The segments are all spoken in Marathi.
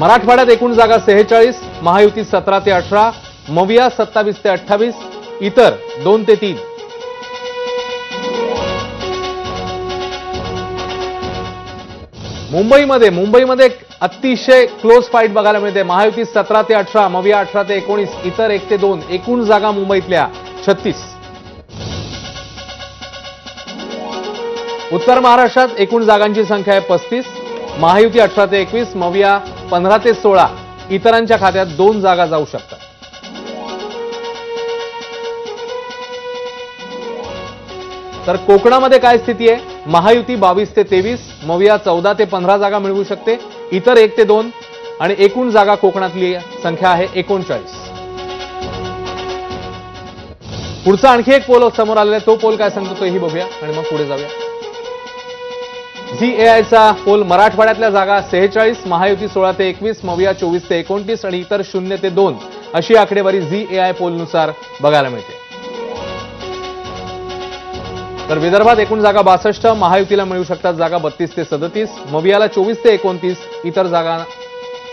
मराठवाड्यात एकूण जागा 46, महायुती 17 ते 18, मविया 27 ते 28, इतर 2 ते 3. मुंबईमध्ये अतिशय क्लोज फाईट बघायला मिळते. महायुती 17 ते 18, मविया 18 ते 19, इतर 1 ते 2. एकूण जागा मुंबईतल्या 36. उत्तर महाराष्ट्रात एकूण जागांची संख्या आहे 35, महायुती 18 ते 21, मविया 15 ते 16, इतरांच्या खात्यात 2 जागा जाऊ शकतात. तर कोकणामध्ये काय स्थिती आहे? महायुती 22 ते 23, मविया 14 ते 15 जागा मिळवू शकते, इतर 1 ते 2, आणि एकूण जागा कोकणातली संख्या आहे 39. पुढचा आणखी एक पोल समोर आलेला आहे. तो पोल काय सांगतो तोही बघूया आणि मग पुढे जाऊया. ZAIचा पोल मराठवाड्यातल्या जागा 46, महायुती 16 ते 21, मविया 24 ते 29 आणि इतर 0 ते 2 अशी आकडेवारी ZAI पोलनुसार बघायला मिळते. तर विदर्भात एकूण जागा 62, महायुतीला मिळू शकतात जागा 32 ते 37, मवियाला 24 ते 29,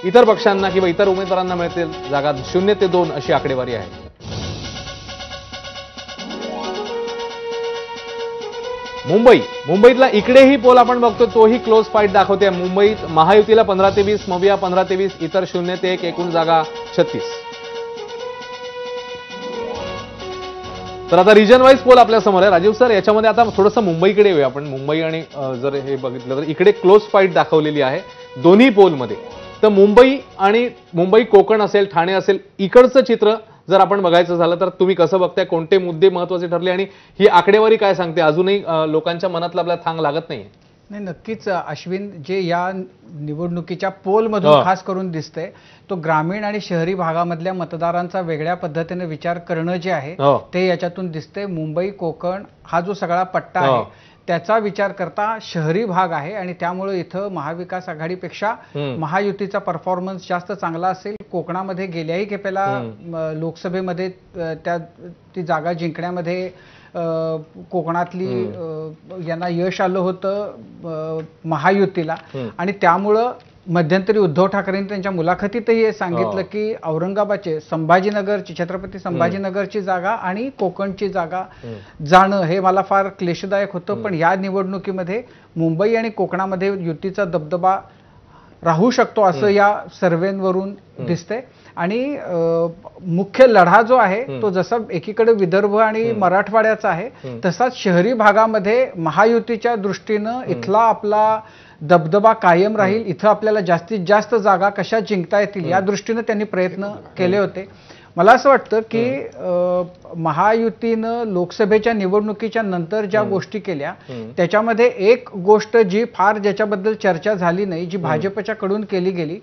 इतर पक्षांना किंवा इतर उमेदवारांना मिळतील जागा 0 ते 2 अशी आकडेवारी आहे. मुंबईतला इकडेही पोल आपण बघतो तोही क्लोज फाईट दाखवते. मुंबईत महायुतीला 15 ते 20, मविया 15 ते 20, इतर 0 ते 1, एकूण जागा 36. तर आता रिजन वाईज पोल आपल्या समोर आहे. राजीव सर, याच्यामध्ये आता थोडंसं मुंबईकडे येऊया आपण. मुंबई आणि जर हे बघितलं तर इकडे क्लोज फाईट दाखवलेली आहे दोन्ही पोलमध्ये. तर मुंबई कोकण असेल, ठाणे असेल, इकडचं चित्र जर आपण बघायचं झालं तर तुम्ही कसं बघताय? कोणते मुद्दे महत्त्वाचे ठरले आणि ही आकडेवारी काय सांगते? अजूनही लोकांच्या मनातला आपल्याला थांग लागत नाहीये. नाही, नक्कीच अश्विन, जे या निवडणुकीच्या पोलमधून खास करून दिसतंय तो ग्रामीण आणि शहरी भागामधल्या मतदारांचा वेगळ्या पद्धतीने विचार करणं जे आहे ते याच्यातून दिसतंय. मुंबई कोकण हा जो सगळा पट्टा आहे त्याचा विचार करता शहरी भाग आहे आणि त्यामुळे इथं महाविकास आघाडीपेक्षा महायुतीचा परफॉर्मन्स जास्त चांगला असेल. कोकणामध्ये गेल्याही खेपेला लोकसभेमध्ये ती जागा जिंकण्यामध्ये कोकणातली यांना यश आलं होतं महायुतीला, आणि त्यामुळं मध्यंतरी उद्धव ठाकरेंनी त्यांच्या मुलाखतीतही हे सांगितलं की औरंगाबादचे छत्रपती संभाजीनगरची जागा आणि कोकणची जागा जाणं हे मला फार क्लेशदायक होतं. पण या निवडणुकीमध्ये मुंबई आणि कोकणामध्ये युतीचा दबदबा राहू शकतो असं या सर्वेवरून दिसतंय. आणि मुख्य लढा जो आहे तो जसा एकीकडे विदर्भ आणि मराठवाड्याचा आहे तसाच शहरी भागामध्ये महायुतीच्या दृष्टीनं इथला आपला दबदबा कायम राहील. इथं आपल्याला जास्तीत जास्त जागा कशा जिंकता येतील या दृष्टीनं त्यांनी प्रयत्न केले होते. मला असं वाटतं की महायुतीनं लोकसभेच्या निवडणुकीच्या नंतर ज्या गोष्टी केल्या त्याच्यामध्ये एक गोष्ट जी फार ज्याच्याबद्दल चर्चा झाली नाही, जी भाजपच्या कडून केली गेली,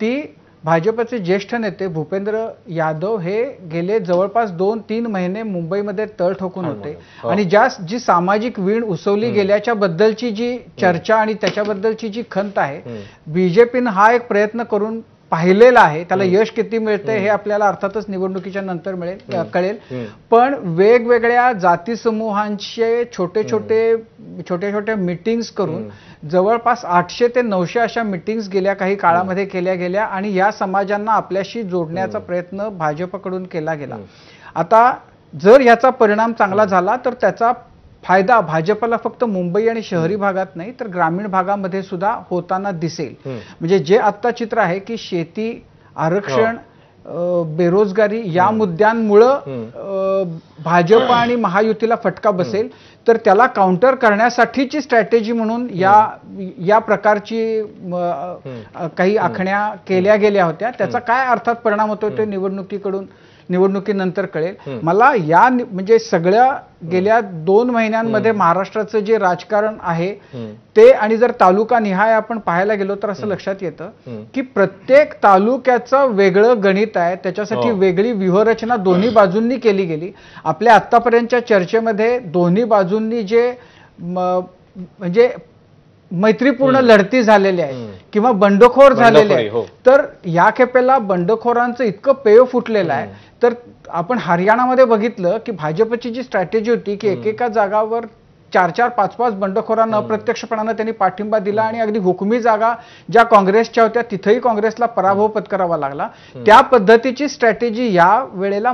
ती भाजपचे ज्येष्ठ नेते भूपेंद्र यादव हे गेले जवळपास 2-3 महिने मुंबईमध्ये तळ ठोकून होते आणि जी सामाजिक वीण उसवली गेल्याच्या बद्दलची जी चर्चा आणि त्याच्याबद्दलची जी खंत आहे, बीजेपीनं हा एक प्रयत्न करून पाहिलेला आहे. त्याला यश किती मिळते हे आपल्याला अर्थातच निवडणुकीच्या नंतर कळेल. पण वेगवेगळ्या जाती समूहांचे छोटे छोटे मीटिंग्स करून जवळपास 800 ते 900 अशा मीटिंग्स गेल्या काही काळामध्ये केल्या गेल्या आणि या समाजांना आपल्याशी जोडण्याचा प्रयत्न भाजपकडून केला गेला. आता जर याचा परिणाम चांगला झाला तर त्याचा फायदा भाजपला फक्त मुंबई आणि शहरी भागात नाही तर ग्रामीण भागामध्ये सुद्धा होताना दिसेल. म्हणजे जे आत्ता चित्र आहे की शेती, आरक्षण, बेरोजगारी या मुद्द्यांमुळं भाजप आणि महायुतीला फटका बसेल, तर त्याला काउंटर करण्यासाठीची स्ट्रॅटेजी म्हणून या प्रकारची काही आखण्या केल्या गेल्या होत्या. त्याचा काय अर्थात परिणाम होतो ते निवडणुकीनंतर कळेल. मला म्हणजे सगळ्या गेल्या 2 महिन्यांमध्ये महाराष्ट्राचं जे राजकारण आहे ते आणि जर तालुका निहाय आपण पाहायला गेलो तर असं लक्षात येतं की प्रत्येक तालुक्याचं वेगळं गणित आहे, त्याच्यासाठी वेगळी व्यूहरचना दोन्ही बाजूंनी केली गेली. आपल्या आतापर्यंतच्या चर्चेमध्ये दोन्ही बाजूंनी जे म्हणजे मैत्रीपूर्ण लढती झालेल्या आहेत किंवा बंडखोर झालेले आहेत, तर या खेपेला बंडखोरांचं इतकं पेय फुटलेलं आहे. तर आपण हरियाणामध्ये बघितलं की भाजपची जी स्ट्रॅटेजी होती की एकेका जागावर 4-4, 5-5 बंडखोरांना अप्रत्यक्षपणानं त्यांनी पाठिंबा दिला आणि अगदी हुकुमी जागा ज्या काँग्रेसच्या होत्या तिथेही काँग्रेसला पराभव पत्करावा लागला. त्या पद्धतीची स्ट्रॅटेजी या वेळेला